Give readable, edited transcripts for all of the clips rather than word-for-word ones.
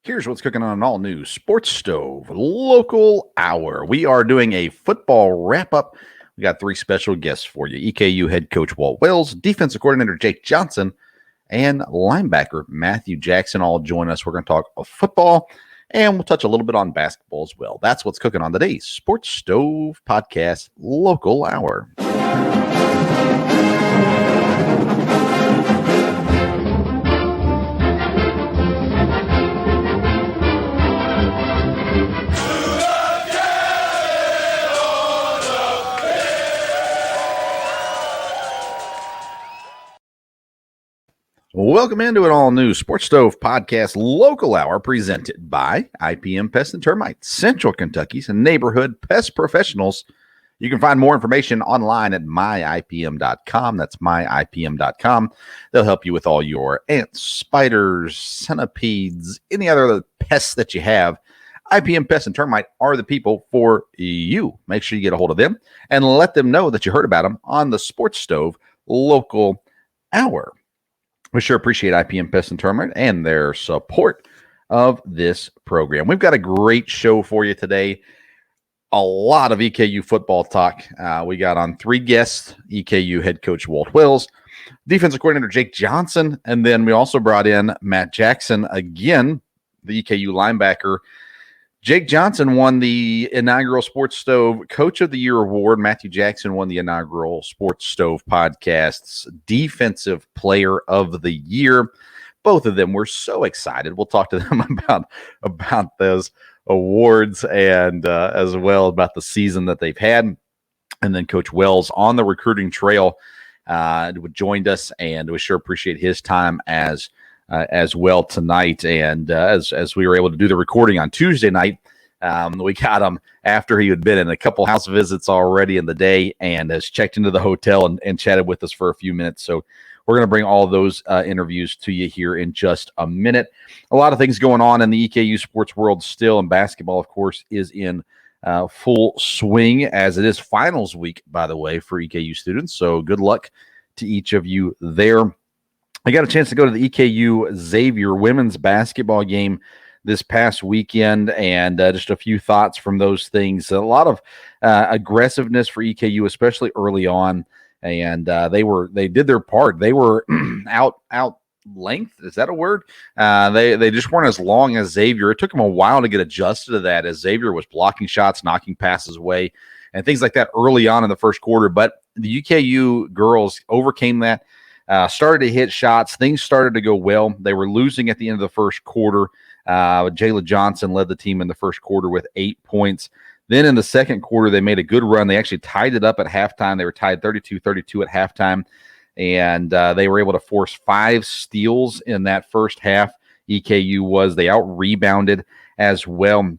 Here's what's cooking on an all-new Sports Stove Local Hour. We are doing a football wrap-up. We got three special guests for you. EKU head coach Walt Wells, defensive coordinator Jake Johnson, and linebacker Matthew Jackson all join us. We're going to talk football, and we'll touch a little bit on basketball as well. That's what's cooking on today's Sports Stove Podcast Local Hour. Welcome into an all-new Sports Stove Podcast Local Hour presented by IPM Pest and Termite, Central Kentucky's neighborhood pest professionals. You can find more information online at myipm.com. That's myipm.com. They'll help you with all your ants, spiders, centipedes, any other pests that you have. IPM Pest and Termite are the people for you. Make sure you get a hold of them and let them know that you heard about them on the Sports Stove Local Hour. We sure appreciate IPM Pest and Termite and their support of this program. We've got a great show for you today. A lot of EKU football talk. We got on three guests, EKU head coach Walt Wells, defensive coordinator Jake Johnson, and then we also brought in Matt Jackson, again, the EKU linebacker. Jake Johnson won the inaugural Sports Stove Coach of the Year award. Matthew Jackson won the inaugural Sports Stove Podcast's Defensive Player of the Year. Both of them were so excited. We'll talk to them about those awards and as well about the season that they've had. And then Coach Wells on the recruiting trail joined us, and we sure appreciate his time as well tonight. And as we were able to do the recording on Tuesday night, we got him after he had been in a couple house visits already in the day and has checked into the hotel and chatted with us for a few minutes. So we're going to bring all those interviews to you here in just a minute. A lot of things going on in the EKU sports world still, and basketball, of course, is in full swing as it is finals week, by the way, for EKU students. So good luck to each of you there. I got a chance to go to the EKU Xavier women's basketball game this past weekend, and just a few thoughts from those things. A lot of aggressiveness for EKU, especially early on, and they did their part. They were out length. Is that a word? They just weren't as long as Xavier. It took them a while to get adjusted to that, as Xavier was blocking shots, knocking passes away, and things like that early on in the first quarter. But the EKU girls overcame that. Started to hit shots. Things started to go well. They were losing at the end of the first quarter. Jayla Johnson led the team in the first quarter with 8 points. Then in the second quarter, they made a good run. They actually tied it up at halftime. They were tied 32-32 at halftime, and they were able to force 5 steals in that first half. EKU was. They out-rebounded as well,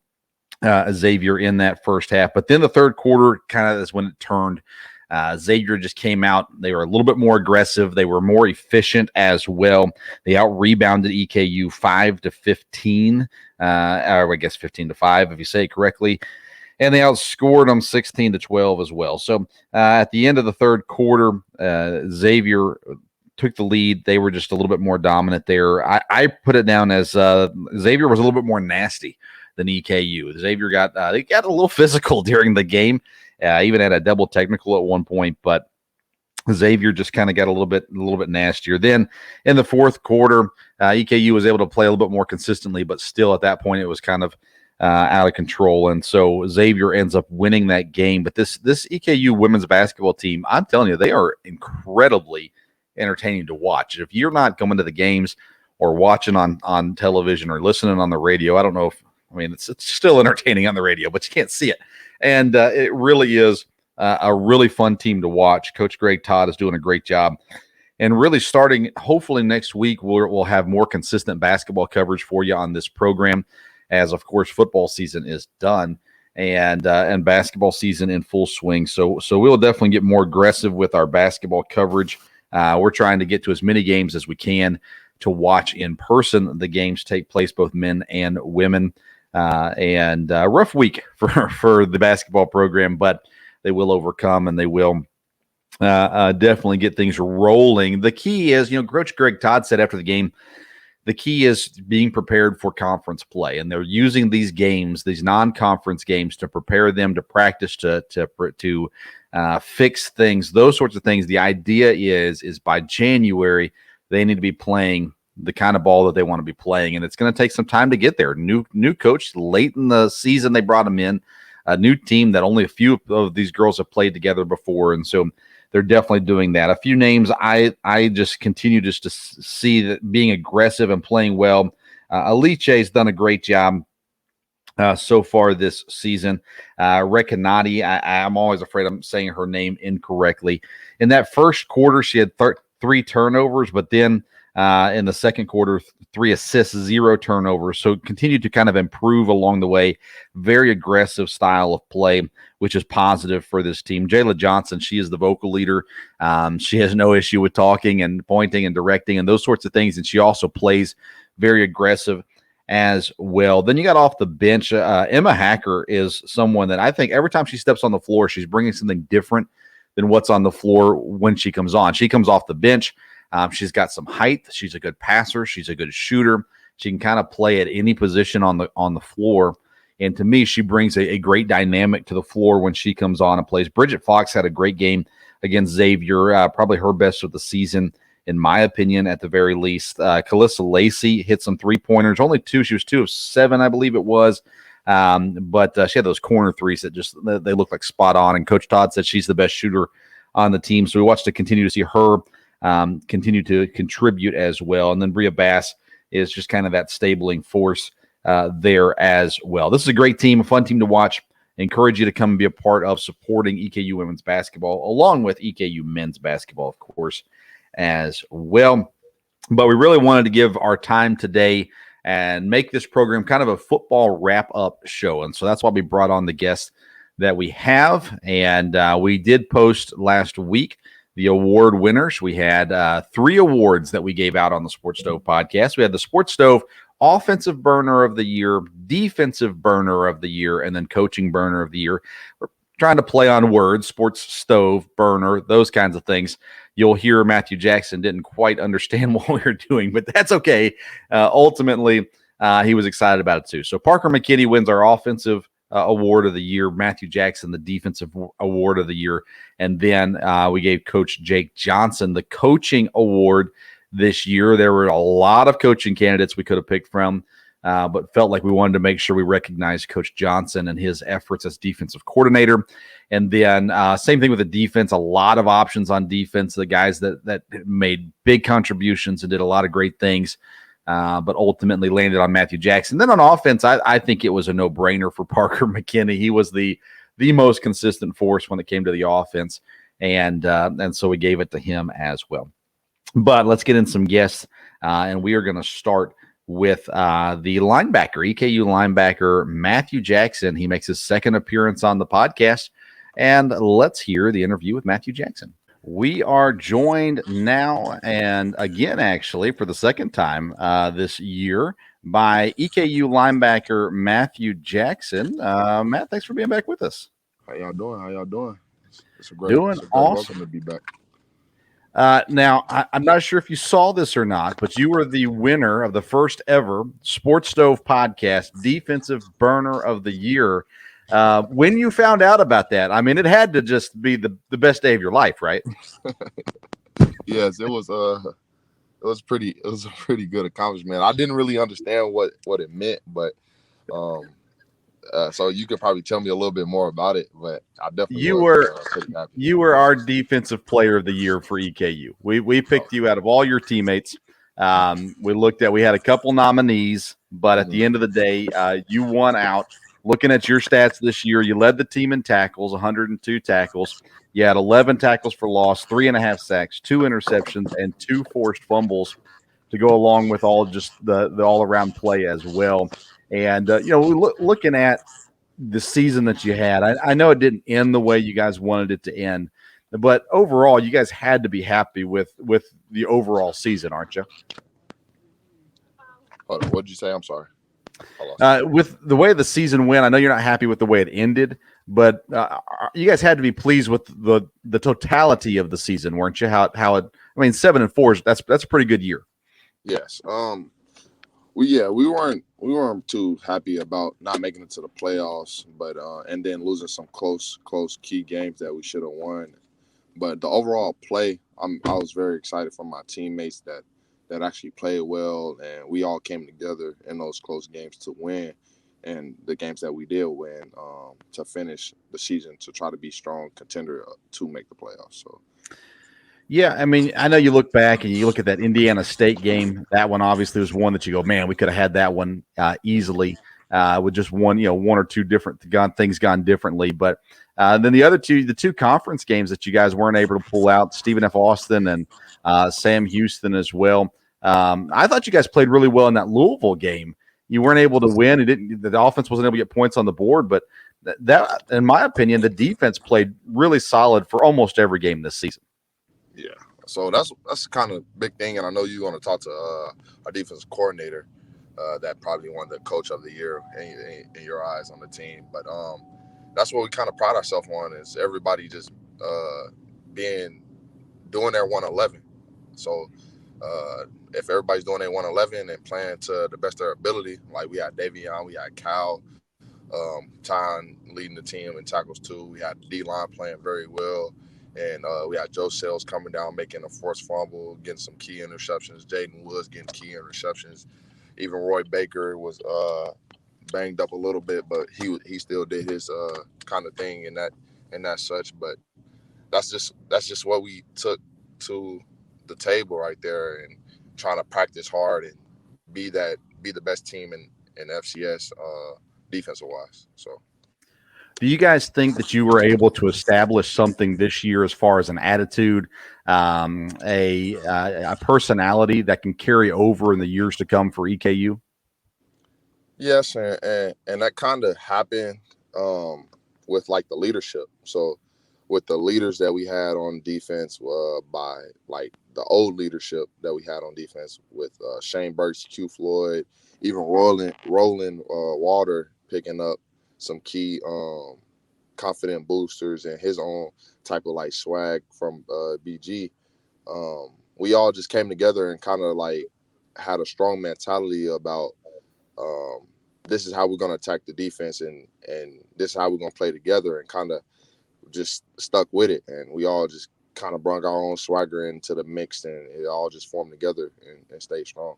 Xavier, in that first half. But then the third quarter kind of is when it turned. Xavier just came out. They were a little bit more aggressive. They were more efficient as well. They out-rebounded EKU 5-15, or I guess 15-5 if you say it correctly. And they outscored them 16-12 as well. So at the end of the third quarter, Xavier took the lead. They were just a little bit more dominant there. I put it down as Xavier was a little bit more nasty than EKU. Xavier got a little physical during the game. Even had a double technical at one point, but Xavier just kind of got a little bit nastier. Then in the fourth quarter, EKU was able to play a little bit more consistently, but still at that point it was kind of out of control. And so Xavier ends up winning that game. But this EKU women's basketball team, I'm telling you, they are incredibly entertaining to watch. If you're not coming to the games or watching on television or listening on the radio, I don't know it's still entertaining on the radio, but you can't see it. And it really is a really fun team to watch. Coach Greg Todd is doing a great job. And really starting, hopefully next week, we'll have more consistent basketball coverage for you on this program as, of course, football season is done and basketball season in full swing. So we'll definitely get more aggressive with our basketball coverage. We're trying to get to as many games as we can to watch in person. The games take place, both men and women. And a rough week for the basketball program, but they will overcome and they will definitely get things rolling. The key is, Coach Greg Todd said after the game the key is being prepared for conference play, and they're using these games, these non-conference games, to prepare them to practice, to fix things, those sorts of things. The idea is by January they need to be playing the kind of ball that they want to be playing, and it's going to take some time to get there. New coach late in the season, they brought him in, a new team that only a few of these girls have played together before, and so they're definitely doing that. A few names I just continue just to see that being aggressive and playing well. Alice's done a great job so far this season. Rekanati, I'm always afraid I'm saying her name incorrectly. In that first quarter, she had 3 turnovers, but then in the second quarter, 3 assists, 0 turnovers. So continued to kind of improve along the way. Very aggressive style of play, which is positive for this team. Jayla Johnson, she is the vocal leader. She has no issue with talking and pointing and directing and those sorts of things. And she also plays very aggressive as well. Then you got off the bench, Emma Hacker is someone that I think every time she steps on the floor, she's bringing something different than what's on the floor when she comes on. She comes off the bench. She's got some height. She's a good passer. She's a good shooter. She can kind of play at any position on the floor. And to me, she brings a great dynamic to the floor when she comes on and plays. Bridget Fox had a great game against Xavier, probably her best of the season, in my opinion, at the very least. Calissa Lacey hit some 3-pointers, only 2. She was 2 of 7, I believe it was. But she had those corner threes that they look like spot on. And Coach Todd said she's the best shooter on the team. So we watched to continue to see her continue to contribute as well. And then Bria Bass is just kind of that stabling force there as well. This is a great team, a fun team to watch. I encourage you to come and be a part of supporting EKU women's basketball, along with EKU men's basketball, of course, as well. But we really wanted to give our time today and make this program kind of a football wrap-up show. And so that's why we brought on the guests that we have. And we did post last week the award winners. We had 3 awards that we gave out on the Sports Stove podcast. We had the Sports Stove Offensive Burner of the Year, Defensive Burner of the Year, and then Coaching Burner of the Year. We're trying to play on words, Sports Stove, Burner, those kinds of things. You'll hear Matthew Jackson didn't quite understand what we were doing, but that's okay. Ultimately, he was excited about it too. So Parker McKinney wins our Offensive Award of the Year, Matthew Jackson the Defensive Award of the Year, and then we gave Coach Jake Johnson the Coaching Award this year. There were a lot of coaching candidates we could have picked from, but felt like we wanted to make sure we recognized Coach Johnson and his efforts as defensive coordinator. And then same thing with the defense, a lot of options on defense, the guys that made big contributions and did a lot of great things. But ultimately landed on Matthew Jackson. Then on offense, I think it was a no-brainer for Parker McKinney. He was the most consistent force when it came to the offense, and so we gave it to him as well. But let's get in some guests, and we are going to start with the linebacker, EKU linebacker Matthew Jackson. He makes his second appearance on the podcast, and let's hear the interview with Matthew Jackson. We are joined now and again, actually, for the second time this year by EKU linebacker Matthew Jackson. Matt, thanks for being back with us. How y'all doing? It's a great awesome. Welcome to be back. Now, I'm not sure if you saw this or not, but you were the winner of the first ever Sports Stove podcast Defensive Burner of the Year. When you found out about that, I mean, it had to just be the best day of your life, right? Yes, it was a pretty good accomplishment. I didn't really understand what it meant, but so you could probably tell me a little bit more about it, but I definitely pretty happy. You were our defensive player of the year for EKU. We picked you out of all your teammates. We had a couple nominees, but at the end of the day, you won out. Looking at your stats this year, you led the team in tackles, 102 tackles. You had 11 tackles for loss, 3.5 sacks, 2 interceptions, and 2 forced fumbles to go along with all just the all-around play as well. And, looking at the season that you had, I know it didn't end the way you guys wanted it to end, but overall, you guys had to be happy with the overall season, aren't you? Hold on, what did you say? I'm sorry. With the way the season went, I know you're not happy with the way it ended, but you guys had to be pleased with the totality of the season, weren't you? How it? I mean, 7-4 that's a pretty good year. Yes. we weren't too happy about not making it to the playoffs, but and then losing some close key games that we should have won. But the overall play, I was very excited for my teammates that actually played well, and we all came together in those close games to win, and the games that we did win to finish the season to try to be strong contender to make the playoffs. So. Yeah, I mean, I know you look back and you look at that Indiana State game. That one obviously was one that you go, man, we could have had that one easily with just one or two different things gone differently. But then the two conference games that you guys weren't able to pull out, Stephen F. Austin and Sam Houston as well. I thought you guys played really well in that Louisville game. You weren't able to win. The offense wasn't able to get points on the board, but that, in my opinion, the defense played really solid for almost every game this season. Yeah, so that's kind of big thing, and I know you're going to talk to our defense coordinator, that probably won the coach of the year in your eyes on the team. But that's what we kind of pride ourselves on, is everybody just doing their 111. So if everybody's doing their 111 and playing to the best of their ability, like we had Davion, we had Cal, Ty leading the team in tackles too. We had D-line playing very well. And we had Joe Sales coming down, making a forced fumble, getting some key interceptions. Jaden Woods getting key interceptions. Even Roy Baker was banged up a little bit, but he still did his kind of thing in that such. But that's just what we took to the table right there, and trying to practice hard and be the best team in FCS defensive wise. So. Do you guys think that you were able to establish something this year as far as an attitude, a personality that can carry over in the years to come for EKU? Yes, and that kind of happened with like the leadership. So with the leaders that we had on defense, by like the old leadership that we had on defense with Shane Burks, Q Floyd, even Roland Walter picking up some key confident boosters and his own type of like swag from BG. We all just came together and kind of like had a strong mentality about this is how we're going to attack the defense, and this is how we're going to play together, and kind of just stuck with it. And we all just kind of brought our own swagger into the mix, and it all just formed together and stayed strong.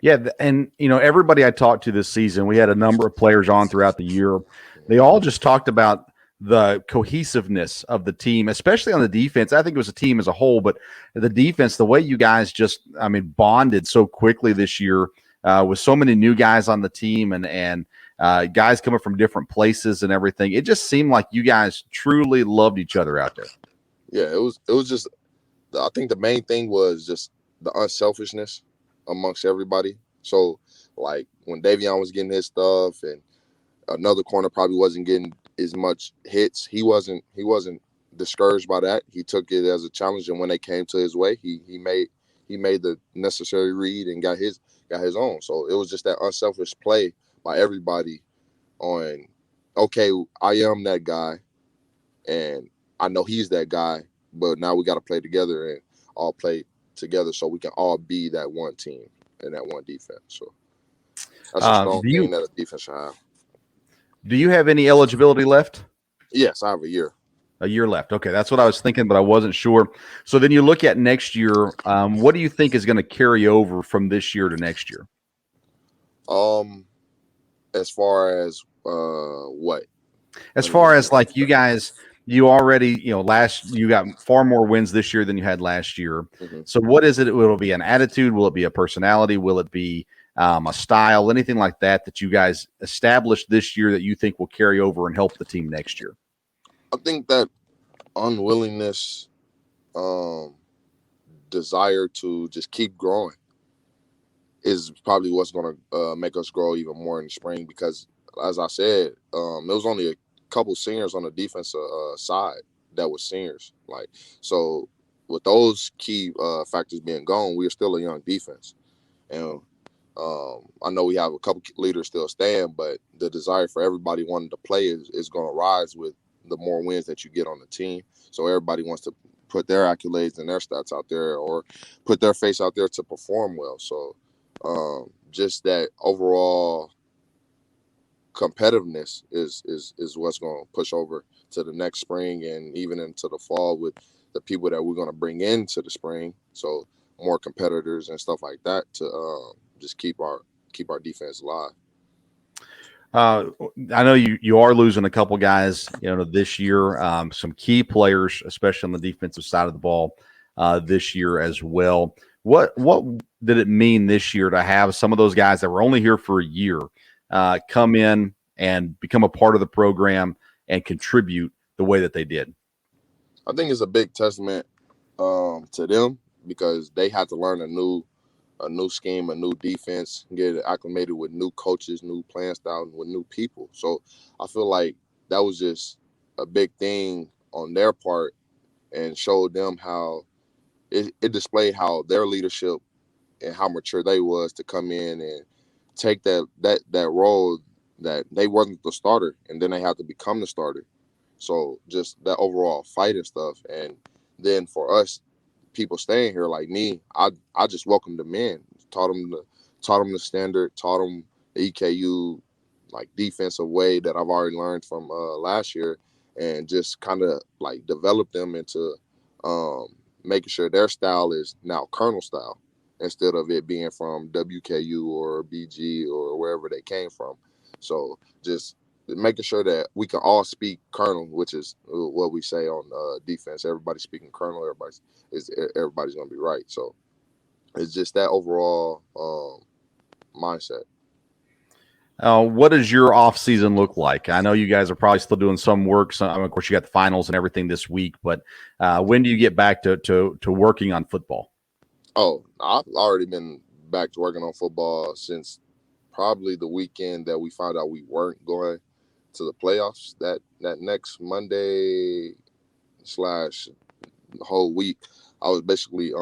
Yeah, and everybody I talked to this season, we had a number of players on throughout the year. They all just talked about the cohesiveness of the team, especially on the defense. I think it was a team as a whole, but the defense, the way you guys just, bonded so quickly this year with so many new guys on the team and guys coming from different places and everything. It just seemed like you guys truly loved each other out there. Yeah, it was just, I think the main thing was just the unselfishness amongst everybody. So like when Davion was getting his stuff and another corner probably wasn't getting as much hits, he wasn't discouraged by that. He took it as a challenge, and when they came to his way, he made the necessary read and got his own. So it was just that unselfish play by everybody on, okay, I am that guy and I know he's that guy, but now we got to play together and all play together so we can all be that one team and that one defense. So that's a strong thing that a defense should have. Do you have any eligibility left? Yes, I have a year. A year left. Okay, that's what I was thinking, but I wasn't sure. So then you look at next year. What do you think is going to carry over from this year to next year? As far as what? As far as like you guys, you already, you got far more wins this year than you had last year. Mm-hmm. So what is it? Will it be an attitude? Will it be a personality? Will it be a style? Anything like that you guys established this year that you think will carry over and help the team next year? I think that unwillingness, desire to just keep growing is probably what's going to make us grow even more in the spring, because as I said, there was only a couple seniors on the defensive side that were seniors. Like, so with those key factors being gone, we are still a young defense. And I know we have a couple leaders still staying, but the desire for everybody wanting to play is going to rise with the more wins that you get on the team. So everybody wants to put their accolades and their stats out there, or put their face out there to perform well. So just that overall competitiveness is what's going to push over to the next spring and even into the fall with the people that we're going to bring into the spring. So more competitors and stuff like that to just keep our defense alive. I know you are losing a couple guys, this year. Some key players, especially on the defensive side of the ball, this year as well. What did it mean this year to have some of those guys that were only here for a year come in and become a part of the program and contribute the way that they did? I think it's a big testament to them because they had to learn a new scheme, a new defense, get acclimated with new coaches, new playing style, with new people. So I feel like that was just a big thing on their part and showed them how it displayed how their leadership and how mature they was to come in and take that role that they wasn't the starter and then they had to become the starter. So just that overall fight and stuff. And then for us, people staying here like me, I just welcomed them in, taught them the standard, taught them the EKU like defensive way that I've already learned from last year, and just kind of like develop them into making sure their style is now Colonel style instead of it being from WKU or BG or wherever they came from. So just making sure that we can all speak Colonel, which is what we say on defense. Everybody's speaking Colonel. Everybody's going to be right. So it's just that overall mindset. What does your off season look like? I know you guys are probably still doing some work. So, of course, you got the finals and everything this week. But when do you get back to working on football? Oh, I've already been back to working on football since probably the weekend that we found out we weren't going to the playoffs. That next Monday / whole week, I was basically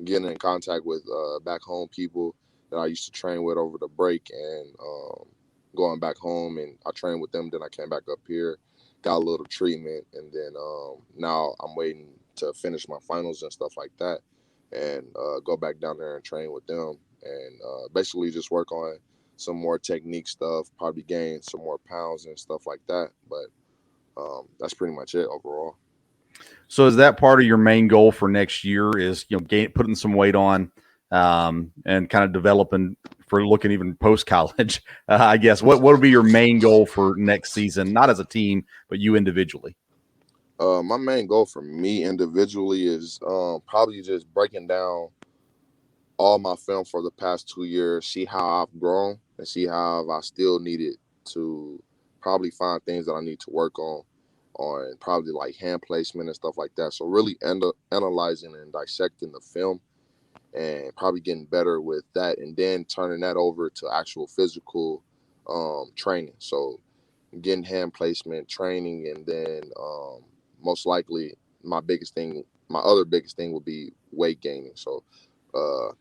getting in contact with back home people that I used to train with over the break and going back home, and I trained with them. Then I came back up here, got a little treatment, and then now I'm waiting to finish my finals and stuff like that and go back down there and train with them and basically just work on some more technique stuff, probably gain some more pounds and stuff like that. But that's pretty much it overall. So is that part of your main goal for next year is, putting some weight on and kind of developing for looking even post-college, I guess? What would be your main goal for next season, not as a team, but you individually? My main goal for me individually is probably just breaking down all my film for the past 2 years, see how I've grown and see how I still needed to probably find things that I need to work on probably like hand placement and stuff like that. So really analyzing and dissecting the film and probably getting better with that and then turning that over to actual physical training. So getting hand placement training, and then most likely my other biggest thing would be weight gaining. So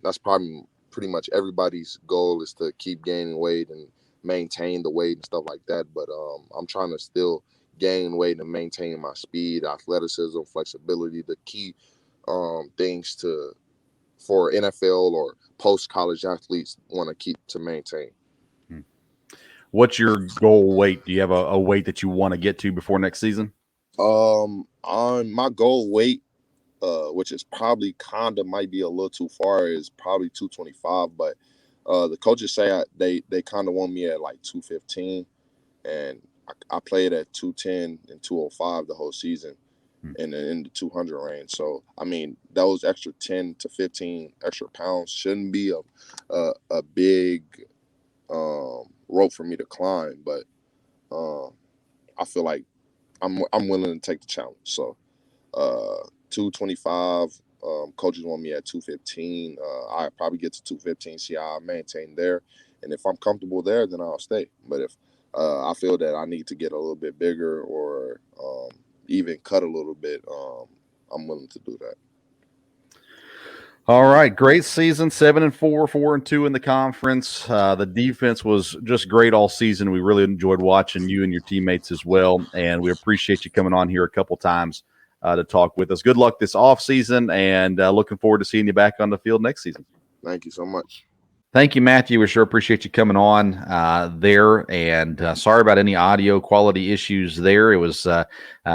that's probably pretty much everybody's goal is to keep gaining weight and maintain the weight and stuff like that. But I'm trying to still gain weight and maintain my speed, athleticism, flexibility, the key things for NFL or post-college athletes want to keep to maintain. What's your goal weight? Do you have a weight that you want to get to before next season? On my goal weight, which is probably might be a little too far, is probably 225. But the coaches say they kind of want me at like 215, and I played at 210 and 205 the whole season, and then in the 200 range. So I mean, those extra 10 to 15 extra pounds shouldn't be a big rope for me to climb, but I feel like I'm willing to take the challenge. So 225, coaches want me at 215. I probably get to 215, see how I maintain there, and if I'm comfortable there, then I'll stay. But if I feel that I need to get a little bit bigger or even cut a little bit, I'm willing to do that. All right, great season, 7-4, 4-2 in the conference. The defense was just great all season. We really enjoyed watching you and your teammates as well, and we appreciate you coming on here a couple times to talk with us. Good luck this offseason, and looking forward to seeing you back on the field next season. Thank you so much. Thank you, Matthew. We sure appreciate you coming on there. And sorry about any audio quality issues there. It was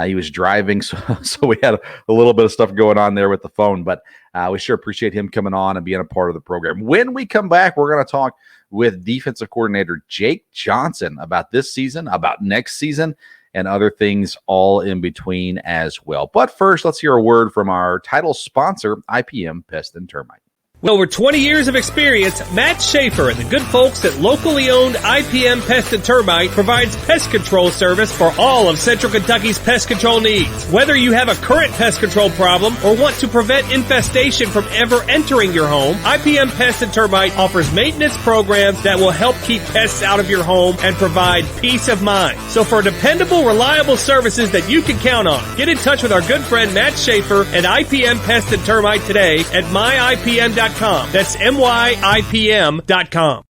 he was driving, so we had a little bit of stuff going on there with the phone. But we sure appreciate him coming on and being a part of the program. When we come back, we're going to talk with defensive coordinator Jake Johnson about this season, about next season, and other things all in between as well. But first, let's hear a word from our title sponsor, IPM Pest and Termite. With over 20 years of experience, Matt Schaefer and the good folks at locally owned IPM Pest and Termite provides pest control service for all of Central Kentucky's pest control needs. Whether you have a current pest control problem or want to prevent infestation from ever entering your home, IPM Pest and Termite offers maintenance programs that will help keep pests out of your home and provide peace of mind. So for dependable, reliable services that you can count on, get in touch with our good friend Matt Schaefer and IPM Pest and Termite today at myipm.com. That's myipm.com.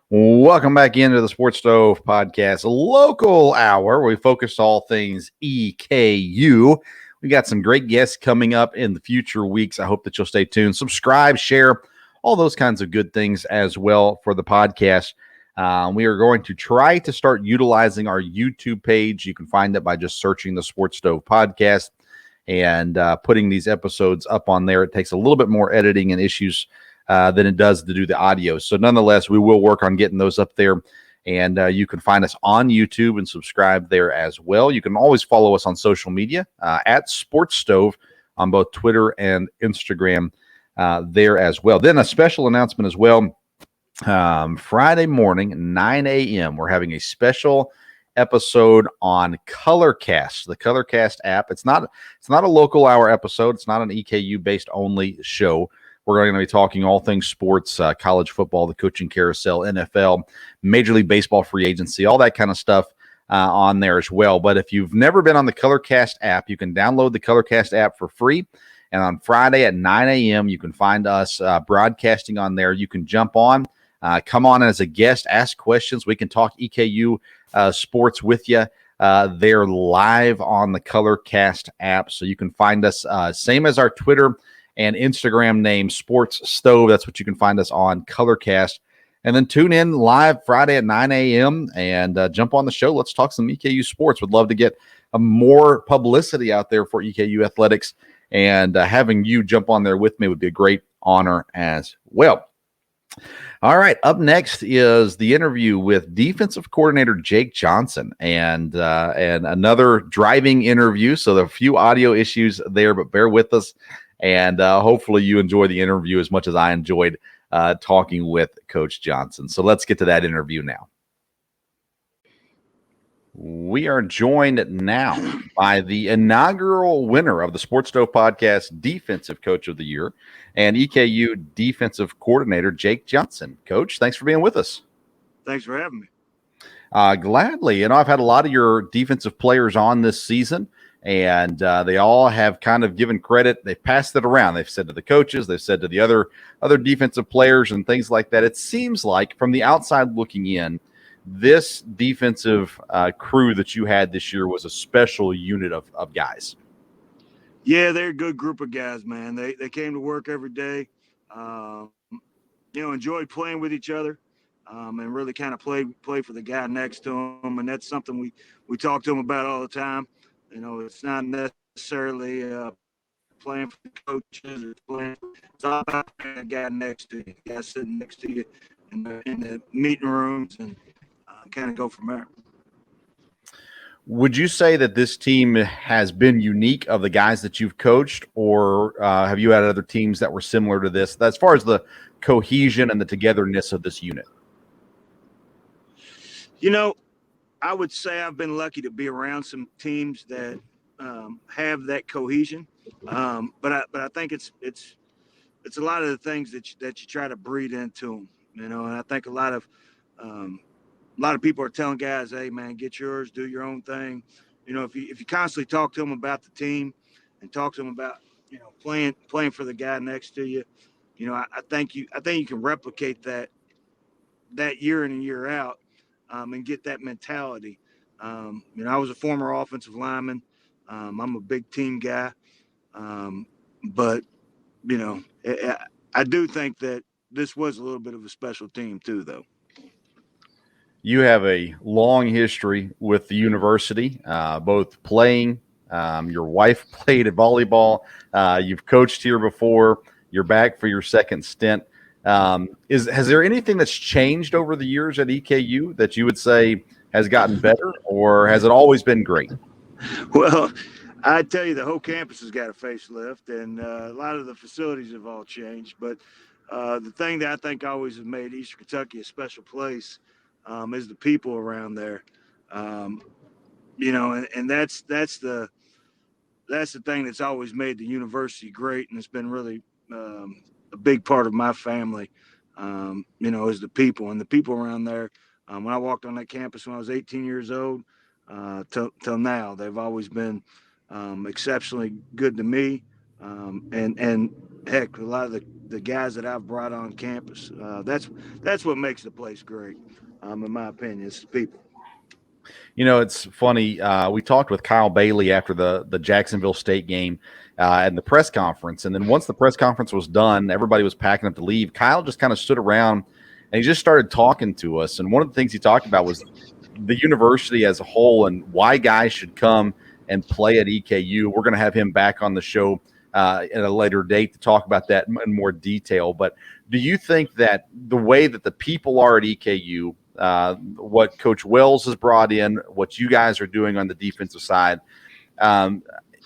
Welcome back into the Sports Stove Podcast Local Hour, where we focus all things EKU. We got some great guests coming up in the future weeks. I hope that you'll stay tuned. Subscribe, share, all those kinds of good things as well for the podcast. We are going to try to start utilizing our YouTube page. You can find it by just searching the Sports Stove Podcast and putting these episodes up on there. It takes a little bit more editing and issues than it does to do the audio. So nonetheless, we will work on getting those up there. And you can find us on YouTube and subscribe there as well. You can always follow us on social media at Sports Stove on both Twitter and Instagram there as well. Then a special announcement as well. Friday morning, 9 a.m., we're having a special episode on Colorcast, the Colorcast app. It's not a local hour episode. It's not an EKU based only show. We're going to be talking all things sports, college football, the coaching carousel, NFL, Major League Baseball free agency, all that kind of stuff on there as well. But if you've never been on the Colorcast app, you can download the Colorcast app for free. And on Friday at 9 a.m., you can find us broadcasting on there. You can jump on, come on as a guest, ask questions. We can talk EKU sports with you. They're live on the Colorcast app, so you can find us same as our Twitter and Instagram name, Sports Stove. That's what you can find us on, Colorcast. And then tune in live Friday at 9 a.m. and jump on the show. Let's talk some EKU sports. Would love to get more publicity out there for EKU athletics, and having you jump on there with me would be a great honor as well. All right, up next is the interview with defensive coordinator Jake Johnson, and another driving interview. So there are a few audio issues there, but bear with us, and hopefully you enjoy the interview as much as I enjoyed talking with Coach Johnson. So let's get to that interview now. We are joined now by the inaugural winner of the Sports Stove Podcast Defensive Coach of the Year and EKU Defensive Coordinator Jake Johnson. Coach, thanks for being with us. Thanks for having me. Gladly. You know, I've had a lot of your defensive players on this season, and they all have kind of given credit. They've passed it around. They've said to the coaches, they've said to the other defensive players and things like that. It seems like from the outside looking in, this defensive crew that you had this year was a special unit of guys. Yeah, they're a good group of guys, man. They came to work every day, enjoyed playing with each other, and really kind of play for the guy next to them. And that's something we talk to them about all the time. You know, it's not necessarily playing for the coaches or it's all about the guy next to you, the guy sitting next to you in the meeting rooms, and kind of go from there. Would you say that this team has been unique of the guys that you've coached, or have you had other teams that were similar to this as far as the cohesion and the togetherness of this unit? You know, I would say I've been lucky to be around some teams that have that cohesion, but I think it's a lot of the things that you try to breed into them, you know. And I think a lot of people are telling guys, "Hey, man, get yours, do your own thing." You know, if you constantly talk to them about the team and talk to them about, you know, playing for the guy next to you, you know, I think you can replicate that year in and year out, and get that mentality. You know, I was a former offensive lineman. I'm a big team guy, but you know, I do think that this was a little bit of a special team too, though. You have a long history with the university, both playing. Your wife played at volleyball. You've coached here before. You're back for your second stint. Has there anything that's changed over the years at EKU that you would say has gotten better, or has it always been great? Well, I tell you, the whole campus has got a facelift, and a lot of the facilities have all changed. But the thing that I think always has made Eastern Kentucky a special place is the people around there. And that's the thing that's always made the university great, and it's been really a big part of my family. Is the people, and the people around there. When I walked on that campus when I was 18 years old, till now, they've always been exceptionally good to me. And heck, a lot of the guys that I've brought on campus, that's what makes the place great, in my opinion. It's the people. It's funny. We talked with Kyle Bailey after the Jacksonville State game and the press conference. And then once the press conference was done, everybody was packing up to leave. Kyle just kind of stood around and he just started talking to us. And one of the things he talked about was the university as a whole and why guys should come and play at EKU. We're going to have him back on the show at a later date to talk about that in more detail. But do you think that the way that the people are at EKU, what Coach Wells has brought in, what you guys are doing on the defensive side,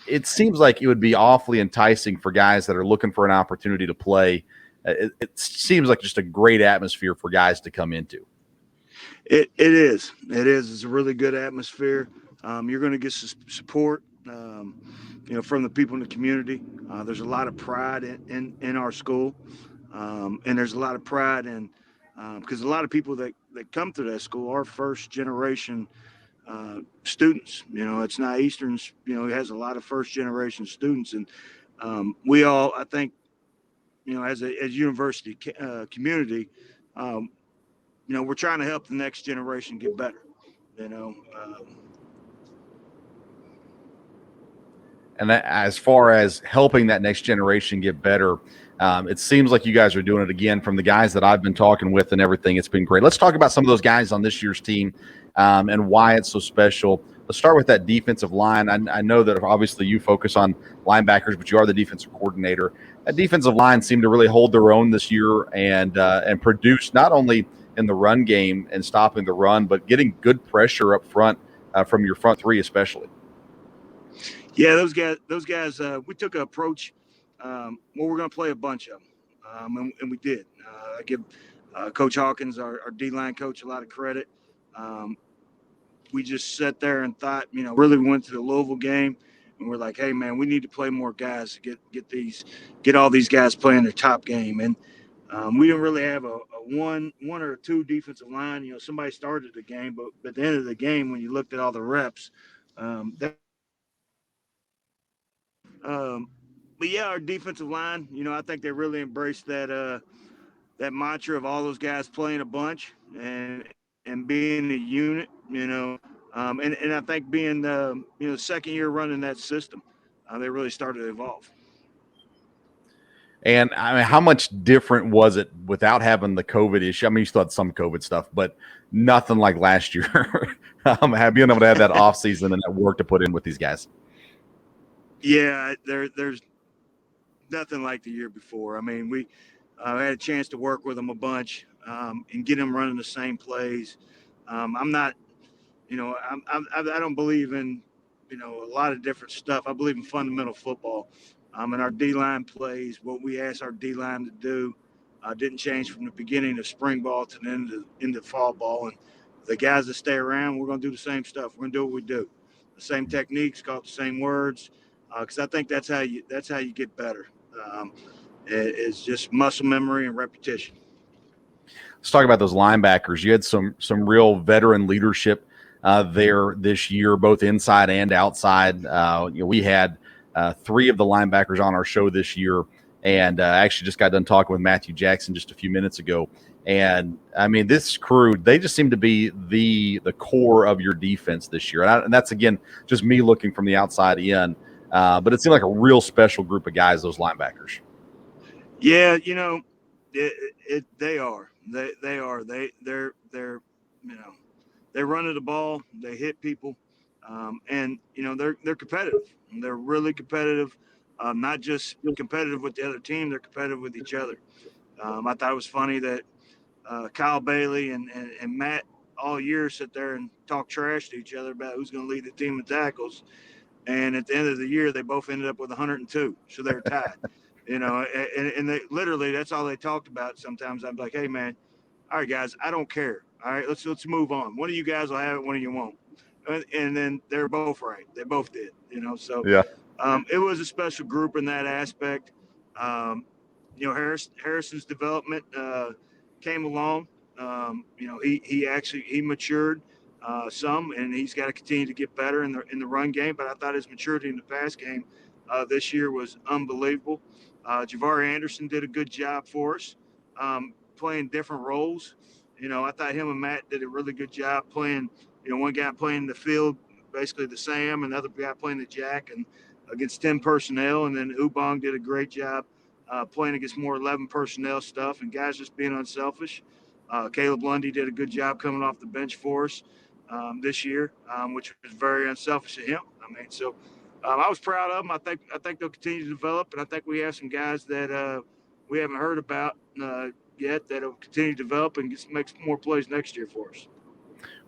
it seems like it would be awfully enticing for guys that are looking for an opportunity to play. It seems like just a great atmosphere for guys to come into. It is. It's a really good atmosphere. You're going to get support, from the people in the community. There's a lot of pride in our school, and there's a lot of pride in because a lot of people that come to that school are first generation students. It's not Eastern's. It has a lot of first generation students, and we all, I think, as a university community, we're trying to help the next generation get better. And that, as far as helping that next generation get better, it seems like you guys are doing it again. From the guys that I've been talking with and everything, it's been great. Let's talk about some of those guys on this year's team and why it's so special. Let's start with that defensive line. I know that obviously you focus on linebackers, but you are the defensive coordinator. That defensive line seemed to really hold their own this year and produce not only in the run game and stopping the run, but getting good pressure up front from your front three especially. Yeah, those guys. We took an approach. We're going to play a bunch of them, and we did. I give Coach Hawkins, our D-line coach, a lot of credit. We just sat there and thought, really went to the Louisville game, and we're like, hey man, we need to play more guys to get all these guys playing their top game. And we didn't really have a one or two defensive line. Somebody started the game, but at the end of the game, when you looked at all the reps, but yeah, our defensive line, I think they really embraced that mantra of all those guys playing a bunch and being a unit, and I think being second year running that system, they really started to evolve. And I mean, how much different was it without having the COVID issue? I mean, you still had some COVID stuff, but nothing like last year. Being able to have that offseason and that work to put in with these guys. Yeah, there's nothing like the year before. I mean, we had a chance to work with them a bunch and get them running the same plays. I'm not, I don't believe in, a lot of different stuff. I believe in fundamental football. And our D-line plays, what we asked our D-line to do, didn't change from the beginning of spring ball to the end of fall ball. And the guys that stay around, we're going to do the same stuff. We're going to do what we do. The same techniques, call it the same words. Because I think that's how you get better. It's just muscle memory and repetition. Let's talk about those linebackers. You had some real veteran leadership there this year, both inside and outside. We had three of the linebackers on our show this year, and I actually just got done talking with Matthew Jackson just a few minutes ago. And I mean, this crew, they just seem to be the core of your defense this year. And that's, again, just me looking from the outside in. But it seemed like a real special group of guys, those linebackers. Yeah, They are. They're they run to the ball. They hit people, and they're competitive. They're really competitive. Not just competitive with the other team. They're competitive with each other. I thought it was funny that Kyle Bailey and Matt all year sit there and talk trash to each other about who's going to lead the team in tackles. And at the end of the year, they both ended up with 102. So they're tied. And they literally, that's all they talked about. Sometimes I'm like, hey, man, all right, guys, I don't care. All right, let's move on. One of you guys will have it, one of you won't. And then they're both right. They both did, So Yeah. it was a special group in that aspect. Harrison's development came along. He matured some, and he's got to continue to get better in the run game. But I thought his maturity in the pass game this year was unbelievable. Javari Anderson did a good job for us, playing different roles. I thought him and Matt did a really good job playing. One guy playing the field, basically the Sam, and the other guy playing the Jack, and against 10 personnel. And then Ubong did a great job playing against more 11 personnel stuff and guys just being unselfish. Caleb Lundy did a good job coming off the bench for us this year, which was very unselfish of him. I was proud of them. I think they'll continue to develop, and I think we have some guys that we haven't heard about yet that will continue to develop and make some more plays next year for us.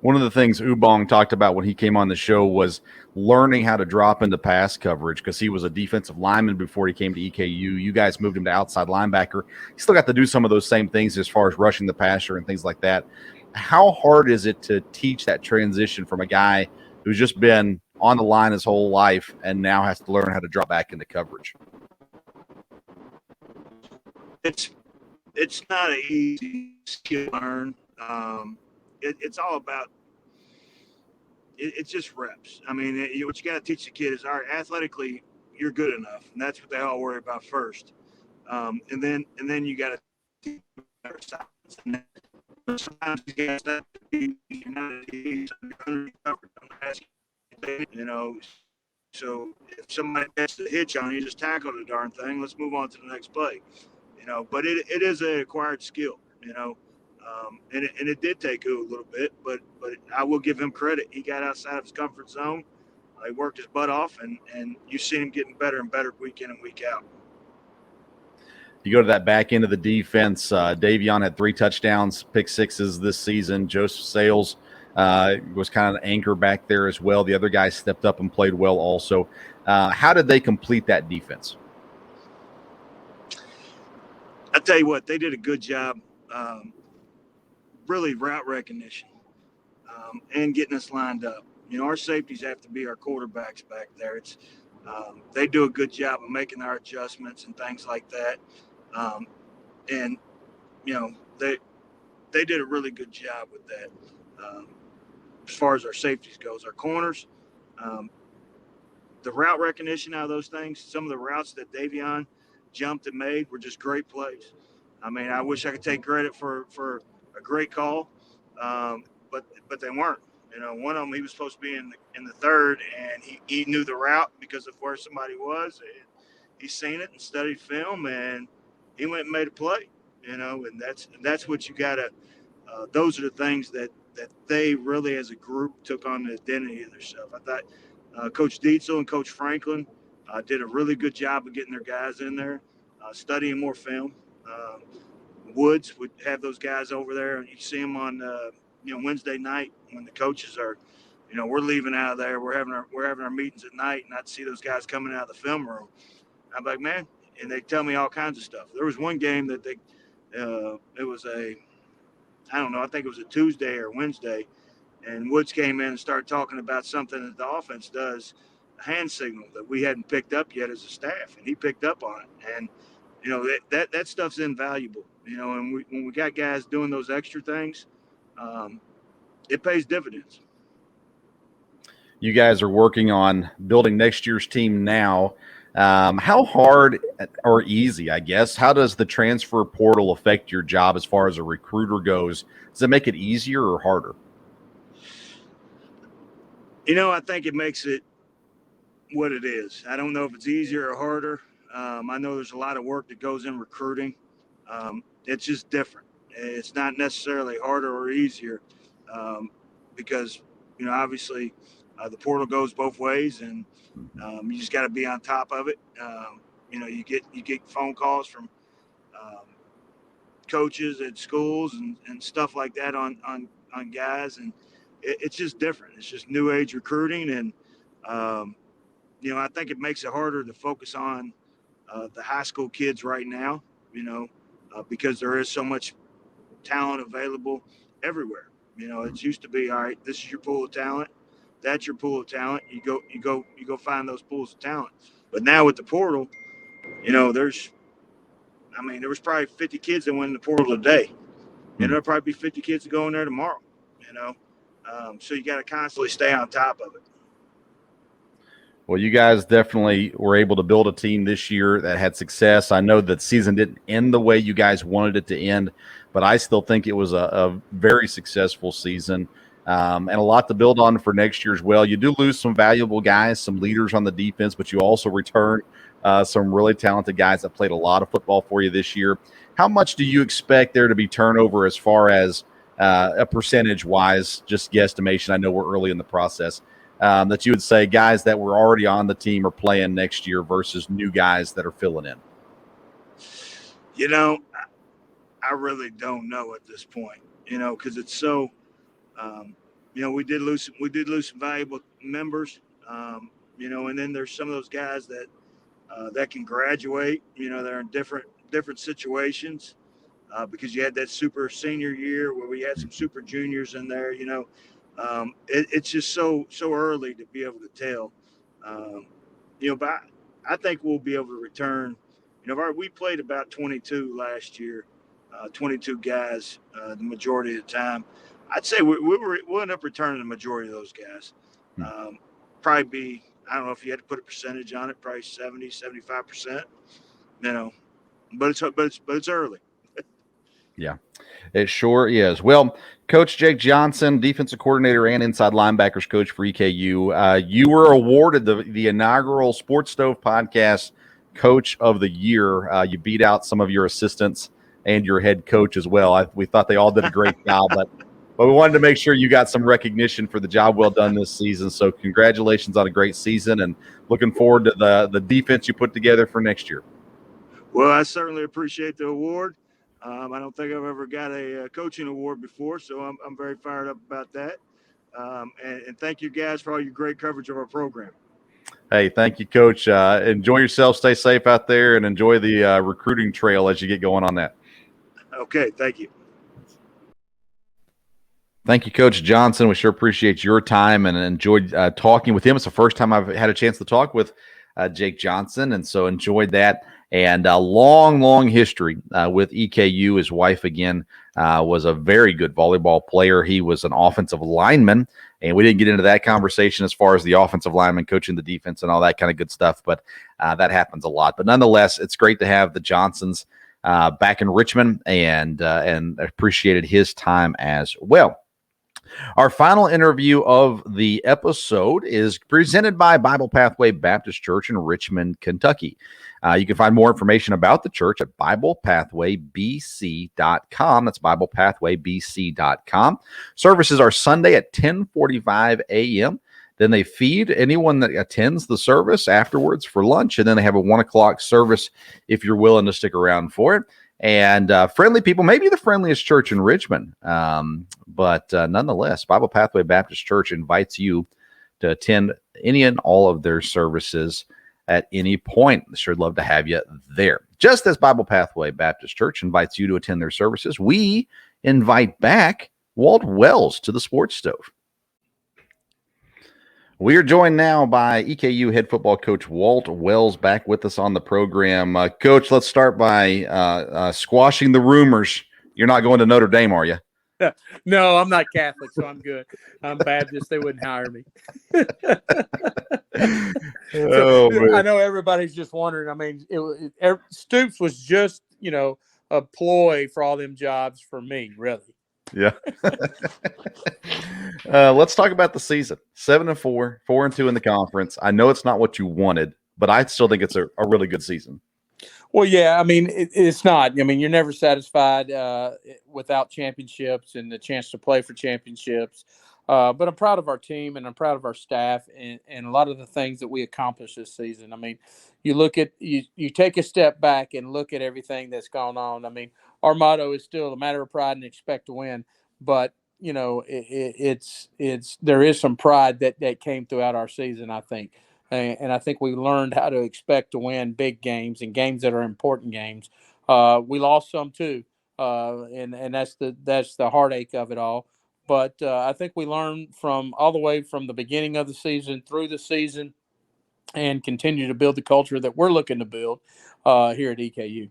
One of the things Ubong talked about when he came on the show was learning how to drop into pass coverage because he was a defensive lineman before he came to EKU. You guys moved him to outside linebacker. He still got to do some of those same things as far as rushing the passer and things like that. How hard is it to teach that transition from a guy who's just been on the line his whole life and now has to learn how to drop back into coverage? It's not an easy skill to learn. It's all about it's just reps. I mean, what you got to teach the kid is, all right, athletically, you're good enough, and that's what they all worry about first. And then you got to teach better sides. And sometimes you got to be So if somebody gets the hitch on you, just tackle the darn thing. Let's move on to the next play. But it is an acquired skill. And it did take a little bit, but I will give him credit. He got outside of his comfort zone. He worked his butt off, and you've seen him getting better and better week in and week out. You go to that back end of the defense. Davion had 3 touchdowns, pick sixes this season. Joseph Sales was kind of an anchor back there as well. The other guys stepped up and played well also. How did they complete that defense? I tell you what, they did a good job. Really route recognition and getting us lined up. Our safeties have to be our quarterbacks back there. It's they do a good job of making our adjustments and things like that. And they did a really good job with that. As far as our safeties goes, our corners, the route recognition out of those things, some of the routes that Davion jumped and made were just great plays. I mean, I wish I could take credit for a great call, but they weren't. One of them, he was supposed to be in the third, and he knew the route because of where somebody was. And he's seen it and studied film, and he went and made a play. And that's what you got to. Those are the things that they really, as a group, took on the identity of themselves. I thought Coach Dietzel and Coach Franklin did a really good job of getting their guys in there, studying more film. Woods would have those guys over there, and you see them on Wednesday night when the coaches are, we're leaving out of there. We're having our meetings at night, and I'd see those guys coming out of the film room. I'm like, man, and they tell me all kinds of stuff. There was one game that it was I think it was a Tuesday or Wednesday, and Woods came in and started talking about something that the offense does, a hand signal that we hadn't picked up yet as a staff, and he picked up on it. And that stuff's invaluable. And when we got guys doing those extra things, it pays dividends. You guys are working on building next year's team now. How hard or easy, I guess, how does the transfer portal affect your job as far as a recruiter goes? Does it make it easier or harder? I think it makes it what it is. I don't know if it's easier or harder. I know there's a lot of work that goes in recruiting. it's just different. It's not necessarily harder or easier because, obviously the portal goes both ways, and you just got to be on top of it. You get phone calls from coaches at schools and stuff like that on guys, and it's just different. It's just new age recruiting, and I think it makes it harder to focus on the high school kids right now, because there is so much talent available everywhere. It used to be, all right, this is your pool of talent, that's your pool of talent. You go find those pools of talent. But now with the portal, there was probably 50 kids that went in the portal today. There'll probably be 50 kids that go in there tomorrow. So you got to constantly stay on top of it. Well, you guys definitely were able to build a team this year that had success. I know that season didn't end the way you guys wanted it to end, but I still think it was a very successful season and a lot to build on for next year as well. You do lose some valuable guys, some leaders on the defense, but you also return some really talented guys that played a lot of football for you this year. How much do you expect there to be turnover as far as a percentage-wise, just guesstimation? I know we're early in the process. That you would say guys that were already on the team are playing next year versus new guys that are filling in? I really don't know at this point, because it's so, we did lose some valuable members, and then there's some of those guys that can graduate, they're in different situations, because you had that super senior year where we had some super juniors in there, it's just so early to be able to tell, but I think we'll be able to return. We played about 22 last year, 22 guys, the majority of the time. I'd say we'll end up returning the majority of those guys. Probably be, I don't know if you had to put a percentage on it, probably 70, 75%, but it's early. Yeah, it sure is. Well, Coach Jake Johnson, defensive coordinator and inside linebackers coach for EKU, you were awarded the inaugural Sports Stove Podcast Coach of the Year. You beat out some of your assistants and your head coach as well. We thought they all did a great job, but we wanted to make sure you got some recognition for the job well done this season. So congratulations on a great season, and looking forward to the defense you put together for next year. Well, I certainly appreciate the award. I don't think I've ever got a coaching award before, so I'm very fired up about that. And thank you guys for all your great coverage of our program. Hey, thank you, Coach. Enjoy yourself. Stay safe out there, and enjoy the recruiting trail as you get going on that. Okay, thank you. Thank you, Coach Johnson. We sure appreciate your time and enjoyed talking with him. It's the first time I've had a chance to talk with Jake Johnson, and so enjoyed that. And a long history with EKU. His wife, again, was a very good volleyball player. He was an offensive lineman, and we didn't get into that conversation as far as the offensive lineman coaching the defense and all that kind of good stuff, but that happens a lot. But nonetheless, it's great to have the Johnsons back in Richmond, and appreciated his time as well. Our final interview of the episode is presented by Bible Pathway Baptist Church in Richmond, Kentucky. You can find more information about the church at BiblePathwayBC.com. That's BiblePathwayBC.com. Services are Sunday at 10:45 a.m. Then they feed anyone that attends the service afterwards for lunch, and then they have a 1 o'clock service if you're willing to stick around for it. And friendly people, maybe the friendliest church in Richmond. But nonetheless, Bible Pathway Baptist Church invites you to attend any and all of their services at any point. Sure love to have you there. Just as Bible Pathway Baptist Church invites you to attend their services, we invite back Walt Wells to the Sports Stove. We are joined now by EKU head football coach Walt Wells, back with us on the program. Coach, let's start by squashing the rumors. You're not going to Notre Dame, are you? No, I'm not Catholic, so I'm good. I'm Baptist. They wouldn't hire me. I know everybody's just wondering. I mean, Stoops was just, a ploy for all them jobs for me, really. Yeah. Let's talk about the season. 7-4, 4-2 in the conference. I know it's not what you wanted, but I still think it's a really good season. Well, yeah, I mean, it's not. I mean, you're never satisfied without championships and the chance to play for championships. But I'm proud of our team and I'm proud of our staff and a lot of the things that we accomplished this season. I mean, you take a step back and look at everything that's gone on. I mean, our motto is still a matter of pride and expect to win. But it's there is some pride that came throughout our season, I think. And I think we learned how to expect to win big games and games that are important games. We lost some too, and that's the heartache of it all. But I think we learned from all the way from the beginning of the season through the season, and continue to build the culture that we're looking to build here at EKU.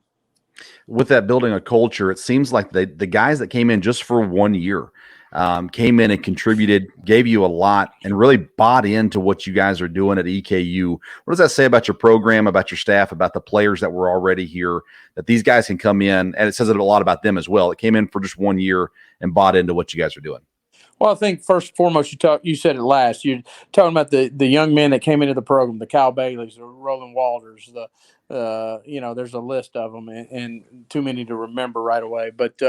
With that building a culture, it seems like the guys that came in just for 1 year came in and contributed, gave you a lot, and really bought into what you guys are doing at EKU. What does that say about your program, about your staff, about the players that were already here, that these guys can come in, and it says a lot about them as well. It came in for just 1 year and bought into what you guys are doing. Well, I think first and foremost, you said it last. You're talking about the young men that came into the program, the Kyle Baileys, the Roland Walters, there's a list of them, and too many to remember right away. But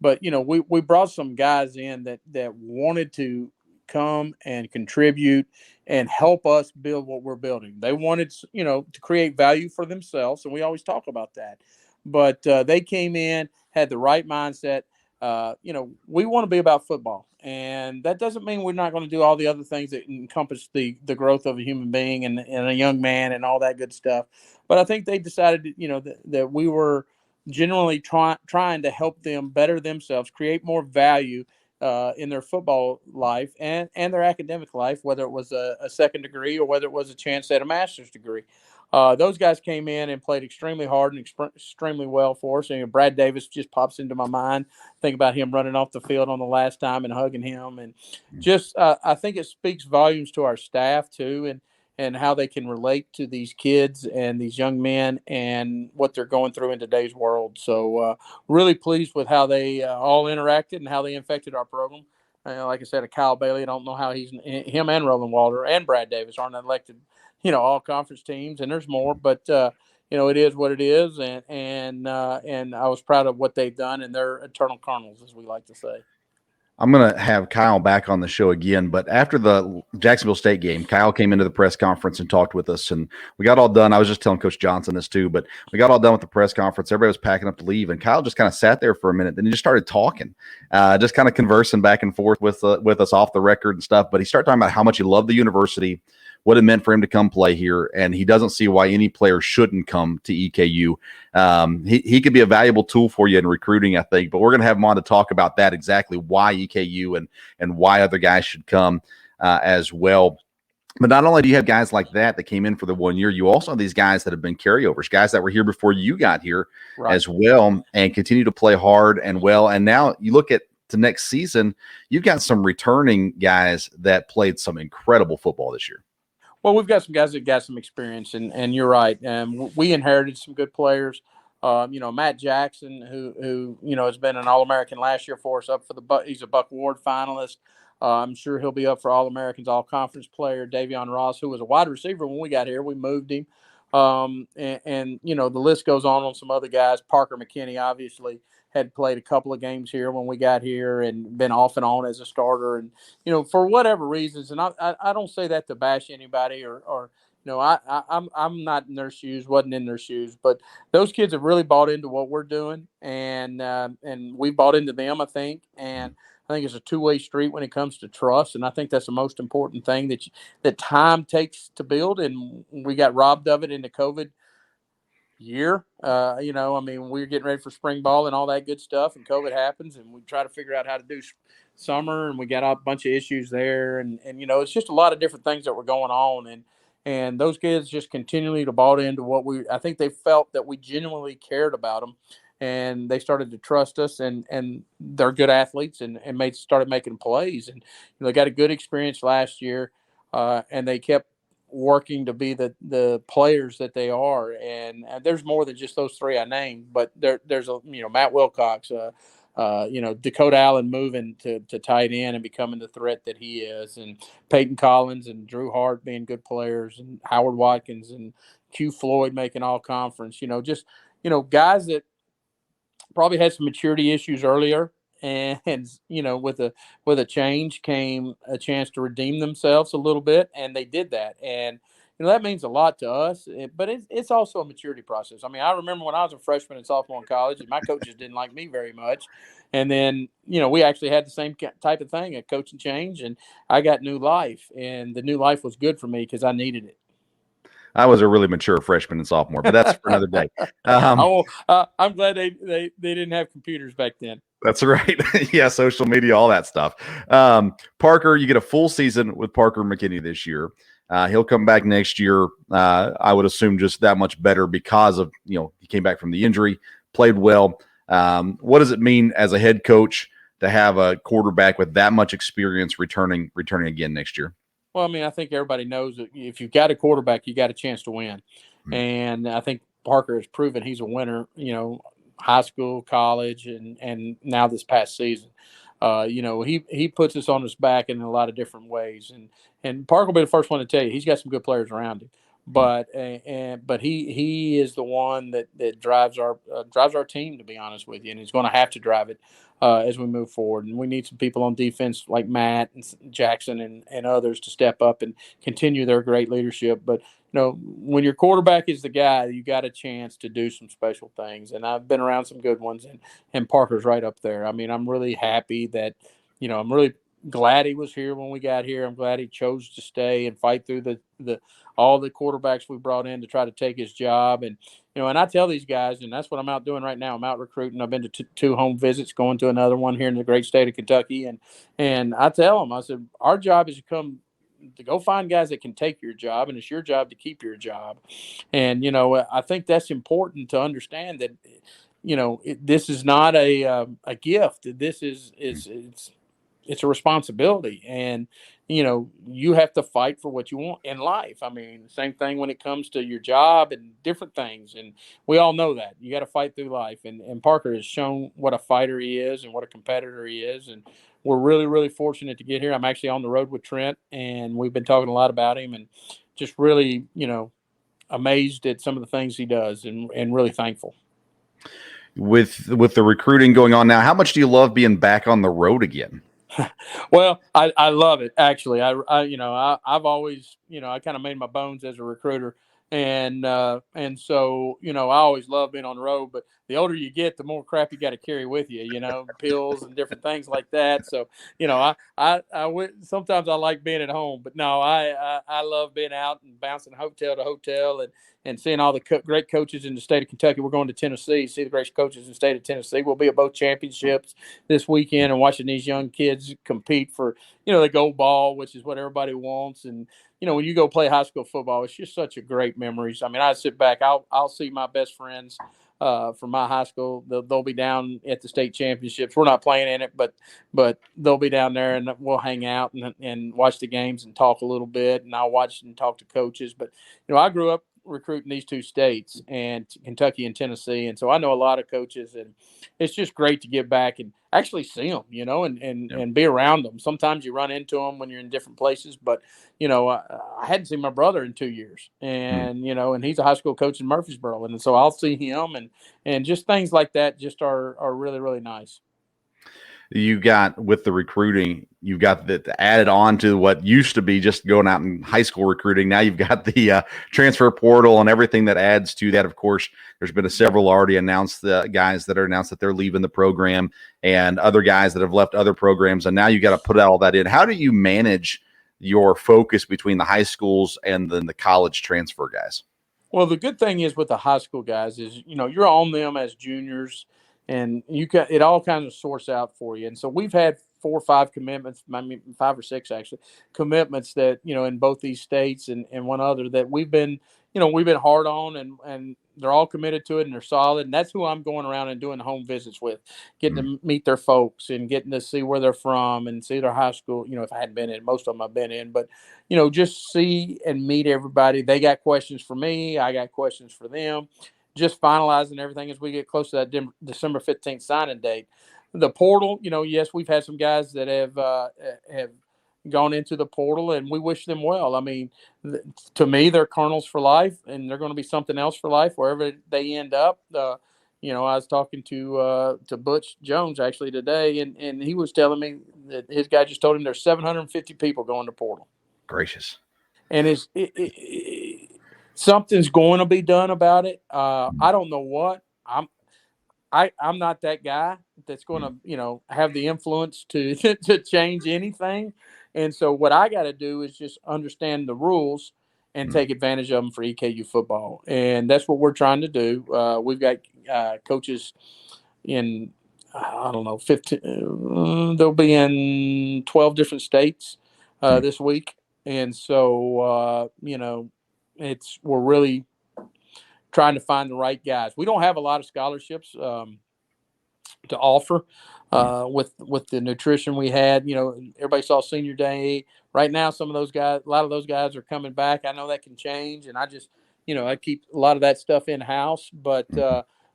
we brought some guys in that wanted to come and contribute and help us build what we're building. They wanted, to create value for themselves, and we always talk about that. But they came in, had the right mindset. We want to be about football, and that doesn't mean we're not going to do all the other things that encompass the growth of a human being and a young man and all that good stuff. But I think they decided, that we were genuinely trying to help them better themselves, create more value in their football life and their academic life, whether it was a second degree or whether it was a chance at a master's degree. Those guys came in and played extremely hard and extremely well for us. And Brad Davis just pops into my mind. Think about him running off the field on the last time and hugging him. And just I think it speaks volumes to our staff, too, and how they can relate to these kids and these young men and what they're going through in today's world. So really pleased with how they all interacted and how they infected our program. Like I said, a Kyle Bailey, I don't know how him and Roland Walter and Brad Davis aren't elected, all conference teams, and there's more, but it is what it is. And I was proud of what they've done, and they're eternal colonels, as we like to say. I'm going to have Kyle back on the show again, but after the Jacksonville State game, Kyle came into the press conference and talked with us, and we got all done. I was just telling Coach Johnson this too, but we got all done with the press conference. Everybody was packing up to leave, and Kyle just kind of sat there for a minute. Then he just started talking, just kind of conversing back and forth with us off the record and stuff. But he started talking about how much he loved the university, what it meant for him to come play here, and he doesn't see why any player shouldn't come to EKU. He could be a valuable tool for you in recruiting, I think, but we're going to have him on to talk about that, exactly why EKU and why other guys should come as well. But not only do you have guys like that came in for the 1 year, you also have these guys that have been carryovers, guys that were here before you got here as well and continue to play hard and well. And now you look at the next season, you've got some returning guys that played some incredible football this year. Well, we've got some guys that got some experience, and you're right. We inherited some good players. Matt Jackson, who has been an All-American last year for us, up for he's a Buck Award finalist. I'm sure he'll be up for All-Americans, All-Conference player. Davion Ross, who was a wide receiver when we got here, we moved him. The list goes on some other guys. Parker McKinney, obviously, had played a couple of games here when we got here and been off and on as a starter. And, for whatever reasons, and I don't say that to bash anybody or I'm not in their shoes, wasn't in their shoes, but those kids have really bought into what we're doing and we bought into them, I think. And I think it's a two-way street when it comes to trust. And I think that's the most important thing that time takes to build. And we got robbed of it in the COVID year. We're getting ready for spring ball and all that good stuff, and COVID happens, and we try to figure out how to do summer, and we got a bunch of issues there, and it's just a lot of different things that were going on, and those kids just continually bought into what I think they felt that we genuinely cared about them, and they started to trust us, and they're good athletes, and started making plays, and they got a good experience last year, and they kept working to be the players that they are, and there's more than just those three I named, but there's Matt Wilcox, Dakota Allen moving to tight end and becoming the threat that he is, and Peyton Collins and Drew Hart being good players, and Howard Watkins and Q Floyd making all conference. guys that probably had some maturity issues earlier, and with a change came a chance to redeem themselves a little bit, and they did that. And that means a lot to us, but it's also a maturity process. I mean, I remember when I was a freshman and sophomore in college, and my coaches didn't like me very much. And then, we actually had the same type of thing, a coaching change, and I got new life. And the new life was good for me because I needed it. I was a really mature freshman and sophomore, but that's for another day. I'm glad they didn't have computers back then. That's right. Yeah, social media, all that stuff. Parker, you get a full season with Parker McKinney this year. He'll come back next year, I would assume, just that much better because of, he came back from the injury, played well. What does it mean as a head coach to have a quarterback with that much experience returning again next year? Well, I mean, I think everybody knows that if you've got a quarterback, you got a chance to win. Mm-hmm. And I think Parker has proven he's a winner, high school, college, and now this past season. He puts us on his back in a lot of different ways. And Parker will be the first one to tell you he's got some good players around him. But he is the one that drives our team, to be honest with you, and he's going to have to drive it as we move forward. And we need some people on defense like Matt and Jackson and others to step up and continue their great leadership. But when your quarterback is the guy, you got a chance to do some special things. And I've been around some good ones, and Parker's right up there. I mean, I'm really happy that I'm really glad he was here when we got here. I'm glad he chose to stay and fight through all the quarterbacks we brought in to try to take his job. And, and I tell these guys, and that's what I'm out doing right now. I'm out recruiting. I've been to two home visits, going to another one here in the great state of Kentucky. And I tell them, I said, our job is to go find guys that can take your job, and it's your job to keep your job. And, I think that's important to understand that, this is not a gift. This is it's a responsibility, and you have to fight for what you want in life. I mean, same thing when it comes to your job and different things, and we all know that you got to fight through life. And Parker has shown what a fighter he is and what a competitor he is, and we're really, really fortunate to get here. I'm actually on the road with Trent, and we've been talking a lot about him, and just really amazed at some of the things he does, and really thankful. With the recruiting going on now, how much do you love being back on the road again? Well, I love it, actually. I've always, I kind of made my bones as a recruiter. And so, I always love being on the road, but the older you get, the more crap you got to carry with you, pills and different things like that. So, sometimes I like being at home, but no, I love being out and bouncing hotel to hotel and seeing all the great coaches in the state of Kentucky. We're going to Tennessee, see the great coaches in the state of Tennessee. We'll be at both championships this weekend and watching these young kids compete for, the gold ball, which is what everybody wants. And, when you go play high school football, it's just such a great memories. I mean, I sit back, I'll see my best friends from my high school. They'll be down at the state championships. We're not playing in it, but they'll be down there, and we'll hang out and watch the games and talk a little bit. And I'll watch and talk to coaches. But, I grew up recruiting these two states, and Kentucky and Tennessee. And so I know a lot of coaches, and it's just great to get back and actually see them, and be around them. Sometimes you run into them when you're in different places, but, I hadn't seen my brother in 2 years, and, and he's a high school coach in Murfreesboro. And so I'll see him, and just things like that just are really, really nice. You got, with the recruiting, you've got that added on to what used to be just going out in high school recruiting. Now you've got the transfer portal and everything that adds to that. Of course, there's been several already announced, guys that are announced that they're leaving the program, and other guys that have left other programs. And now you got to put all that in. How do you manage your focus between the high schools and then the college transfer guys? Well, the good thing is with the high school guys is, you're on them as juniors, and it all kind of sorts out for you. And so we've had 4 or 5 commitments, I mean 5 or 6 actually, commitments that, in both these states and one other that we've been hard on, and they're all committed to it, and they're solid. And that's who I'm going around and doing home visits with, getting to meet their folks and getting to see where they're from and see their high school. If I hadn't been in, most of them I've been in, but, just see and meet everybody. They got questions for me. I got questions for them. Just finalizing everything as we get close to that December 15th signing date. The portal, yes, we've had some guys that have gone into the portal, and we wish them well. I mean, to me, they're Colonels for life, and they're going to be something else for life wherever they end up. I was talking to Butch Jones actually today, and he was telling me that his guy just told him there's 750 people going to portal. Gracious. And something's going to be done about it. I don't know what. I'm not that guy that's going to, have the influence to to change anything. And so what I got to do is just understand the rules and take advantage of them for EKU football. And that's what we're trying to do. We've got coaches in, I don't know, 15, they'll be in 12 different states this week. And so, we're really trying to find the right guys. We don't have a lot of scholarships to offer with the nutrition we had. Everybody saw Senior Day. Right now, a lot of those guys are coming back. I know that can change, and I just, I keep a lot of that stuff in house. But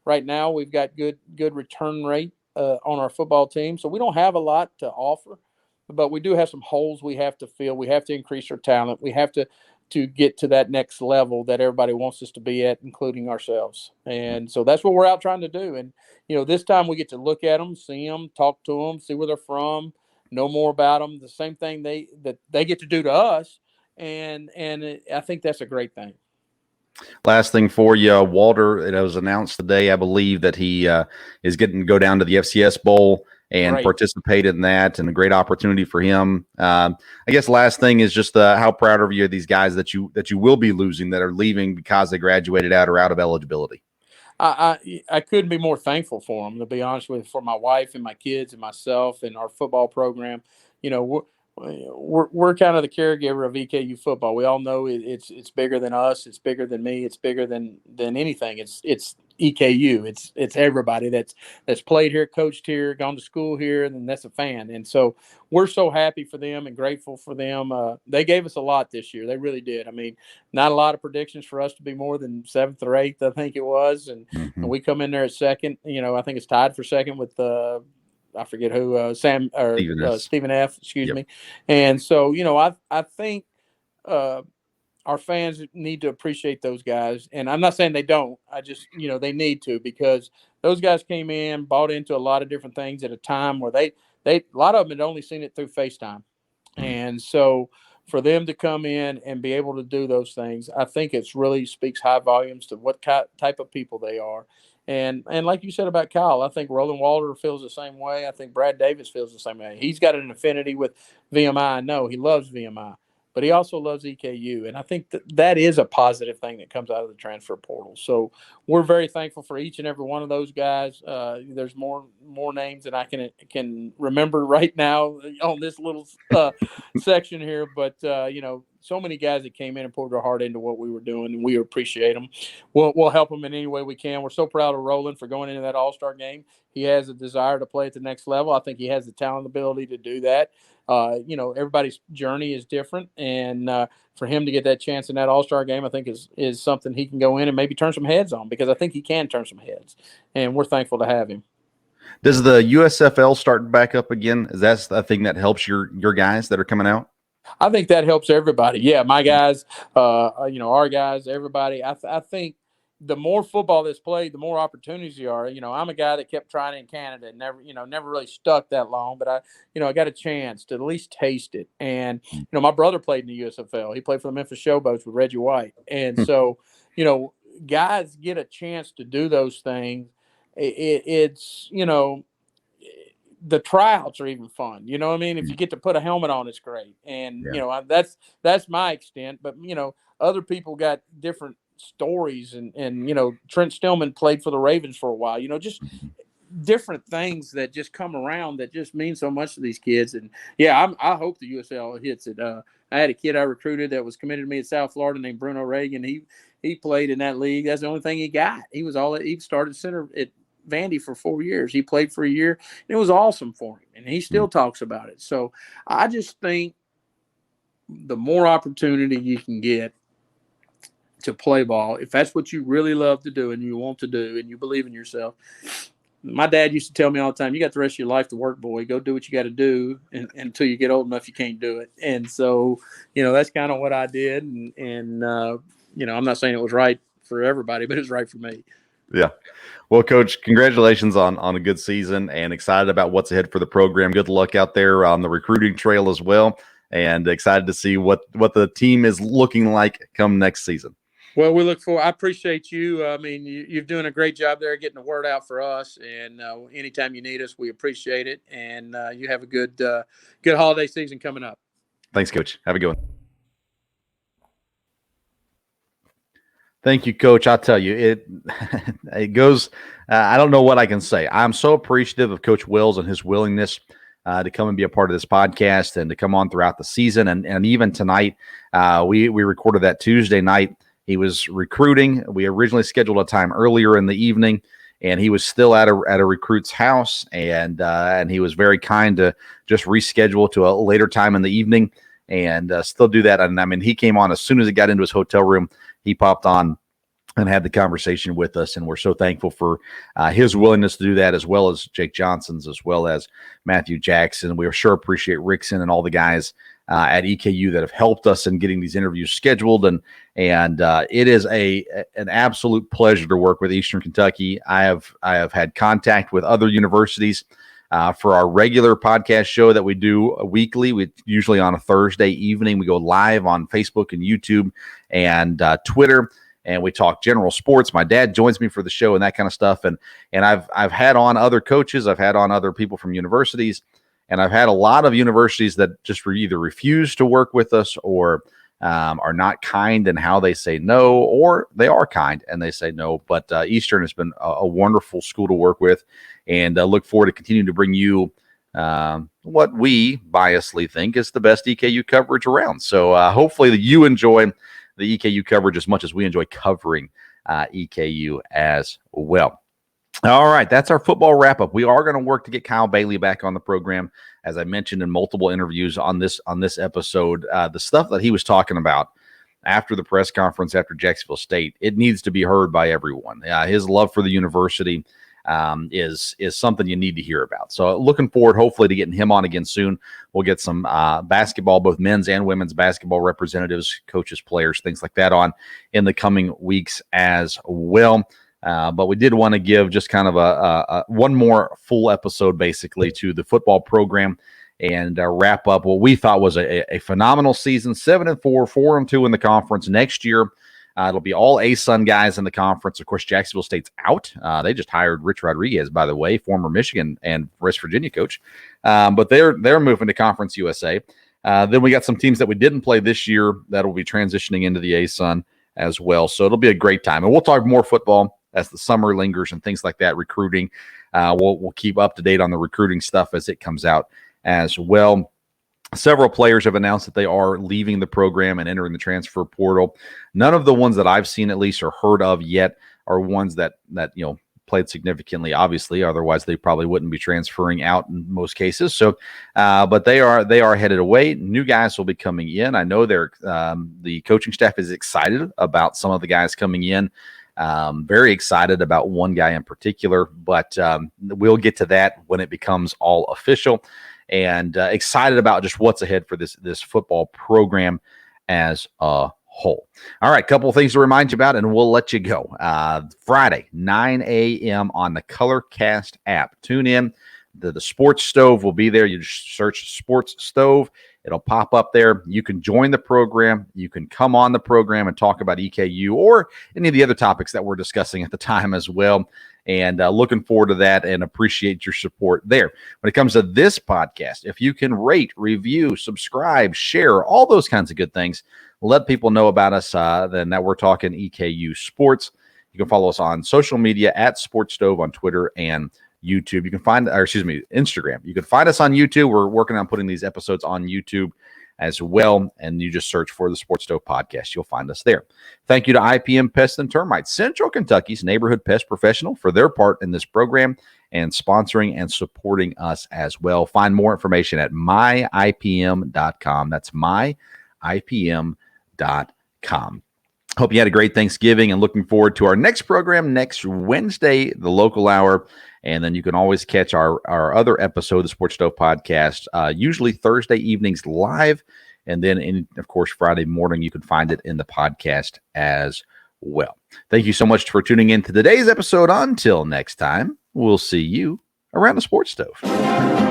right now, we've got good return rate on our football team, so we don't have a lot to offer, but we do have some holes we have to fill. We have to increase our talent. We have to get to that next level that everybody wants us to be at, including ourselves. And so that's what we're out trying to do. And, this time we get to look at them, see them, talk to them, see where they're from, know more about them, the same thing that they get to do to us. And I think that's a great thing. Last thing for you, Walter, it was announced today, I believe, that he is getting to go down to the FCS Bowl and participate in that, and a great opportunity for him. I guess last thing is just how proud are you of these guys that you will be losing, that are leaving because they graduated out or out of eligibility? I couldn't be more thankful for them, to be honest with you, for my wife and my kids and myself and our football program. We're kind of the caregiver of EKU football. We all know it's bigger than us. It's bigger than me. It's bigger than anything. It's EKU. It's everybody that's played here, coached here, gone to school here, and then that's a fan. And so we're so happy for them and grateful for them. They gave us a lot this year. They really did. I mean, not a lot of predictions for us to be more than 7th or 8th, I think it was. And we come in there at second. I think it's tied for second with I forget who, Stephen F. Excuse me. And so, I think our fans need to appreciate those guys. And I'm not saying they don't. I just, they need to, because those guys came in, bought into a lot of different things at a time where they a lot of them had only seen it through FaceTime. And so for them to come in and be able to do those things, I think it's really speaks high volumes to what type of people they are. And like you said about Kyle, I think Roland Walter feels the same way. I think Brad Davis feels the same way. He's got an affinity with VMI. I know he loves VMI, but he also loves EKU. And I think that is a positive thing that comes out of the transfer portal. So we're very thankful for each and every one of those guys. There's more names than I can remember right now on this little section here. But, so many guys that came in and poured their heart into what we were doing, and we appreciate them. We'll help them in any way we can. We're so proud of Roland for going into that All-Star game. He has a desire to play at the next level. I think he has the talent and ability to do that. Everybody's journey is different, and for him to get that chance in that All-Star game, I think is something he can go in and maybe turn some heads on, because I think he can turn some heads, and we're thankful to have him. Does the USFL start back up again? Is that a thing that helps your guys that are coming out? I think that helps everybody. Yeah, my guys, our guys, everybody. I think the more football that's played, the more opportunities there are. I'm a guy that kept trying in Canada and never really stuck that long, but I got a chance to at least taste it. And, my brother played in the USFL. He played for the Memphis Showboats with Reggie White. And so, guys get a chance to do those things. It's the tryouts are even fun. You know what I mean? If you get to put a helmet on, it's great. And, that's my extent. But, other people got different stories. And Trent Stillman played for the Ravens for a while. Just different things that just come around that just mean so much to these kids. And, I hope the USL hits it. I had a kid I recruited that was committed to me at South Florida named Bruno Reagan. He played in that league. That's the only thing he got. He started center at Vandy for 4 years. He played for a year, and it was awesome for him, and he still talks about it. So I just think the more opportunity you can get to play ball, if that's what you really love to do and you want to do and you believe in yourself, my dad used to tell me all the time, you got the rest of your life to work, boy. Go do what you got to do. And until you get old enough, you can't do it. And so, that's kind of what I did. And I'm not saying it was right for everybody, but it was right for me. Yeah. Well, Coach, congratulations on a good season, and excited about what's ahead for the program. Good luck out there on the recruiting trail as well, and excited to see what the team is looking like come next season. Well, we look forward. I appreciate you. I mean, you're doing a great job there getting the word out for us. And anytime you need us, we appreciate it. And you have a good holiday season coming up. Thanks, Coach. Have a good one. Thank you, Coach. I'll tell you, it goes. I don't know what I can say. I'm so appreciative of Coach Wells and his willingness to come and be a part of this podcast and to come on throughout the season. And even tonight, we recorded that Tuesday night. He was recruiting. We originally scheduled a time earlier in the evening, and he was still at a recruit's house, and he was very kind to just reschedule to a later time in the evening and still do that. And I mean, he came on as soon as he got into his hotel room. He popped on and had the conversation with us, and we're so thankful for his willingness to do that, as well as Jake Johnson's, as well as Matthew Jackson. We sure appreciate Rickson and all the guys at EKU that have helped us in getting these interviews scheduled, and it is an absolute pleasure to work with Eastern Kentucky. I have had contact with other universities for our regular podcast show that we do weekly. We usually on a Thursday evening. We go live on Facebook and YouTube and Twitter, and we talk general sports. My dad joins me for the show and that kind of stuff. And I've had on other coaches. I've had on other people from universities. And I've had a lot of universities that just either refuse to work with us or are not kind in how they say no, or they are kind and they say no. But Eastern has been a wonderful school to work with, and look forward to continuing to bring you what we biasly think is the best EKU coverage around. So hopefully you enjoy the EKU coverage as much as we enjoy covering EKU as well. All right, that's our football wrap-up. We are going to work to get Kyle Bailey back on the program, as I mentioned in multiple interviews on this episode. The stuff that he was talking about after the press conference after Jacksonville State, it needs to be heard by everyone. His love for the university is something you need to hear about. So looking forward, hopefully, to getting him on again soon. We'll get some basketball, both men's and women's basketball representatives, coaches, players, things like that on in the coming weeks as well. But we did want to give just kind of a one more full episode, basically, to the football program and wrap up what we thought was a phenomenal season. 7-4, 4-2 in the conference. Next year, it'll be all ASUN guys in the conference. Of course, Jacksonville State's out. They just hired Rich Rodriguez, by the way, former Michigan and West Virginia coach. But they're moving to Conference USA. Then we got some teams that we didn't play this year that will be transitioning into the ASUN as well. So it'll be a great time. And we'll talk more football as the summer lingers and things like that, recruiting. We'll keep up to date on the recruiting stuff as it comes out as well. Several players have announced that they are leaving the program and entering the transfer portal. None of the ones that I've seen, at least, or heard of yet, are ones that played significantly, obviously. Otherwise, they probably wouldn't be transferring out in most cases. So, but they are headed away. New guys will be coming in. I know the coaching staff is excited about some of the guys coming in. Very excited about one guy in particular, but we'll get to that when it becomes all official, and excited about just what's ahead for this football program as a whole. All right, couple of things to remind you about, and we'll let you go. Friday, 9 a.m. on the Colorcast app. Tune in. The Sports Stove will be there. You just search Sports Stove. It'll pop up there. You can join the program. You can come on the program and talk about EKU or any of the other topics that we're discussing at the time as well. And looking forward to that and appreciate your support there. When it comes to this podcast, if you can rate, review, subscribe, share, all those kinds of good things, let people know about us, then that we're talking EKU Sports. You can follow us on social media at Sports Stove on Twitter and YouTube. You can find, Instagram. You can find us on YouTube. We're working on putting these episodes on YouTube as well, and you just search for the Sports Stove Podcast. You'll find us there. Thank you to IPM Pest and Termite, Central Kentucky's neighborhood pest professional, for their part in this program and sponsoring and supporting us as well. Find more information at myipm.com. That's myipm.com. Hope you had a great Thanksgiving, and looking forward to our next program next Wednesday, the local hour. And then you can always catch our other episode of the Sports Stove Podcast, usually Thursday evenings live. And then, of course, Friday morning, you can find it in the podcast as well. Thank you so much for tuning in to today's episode. Until next time, we'll see you around the Sports Stove.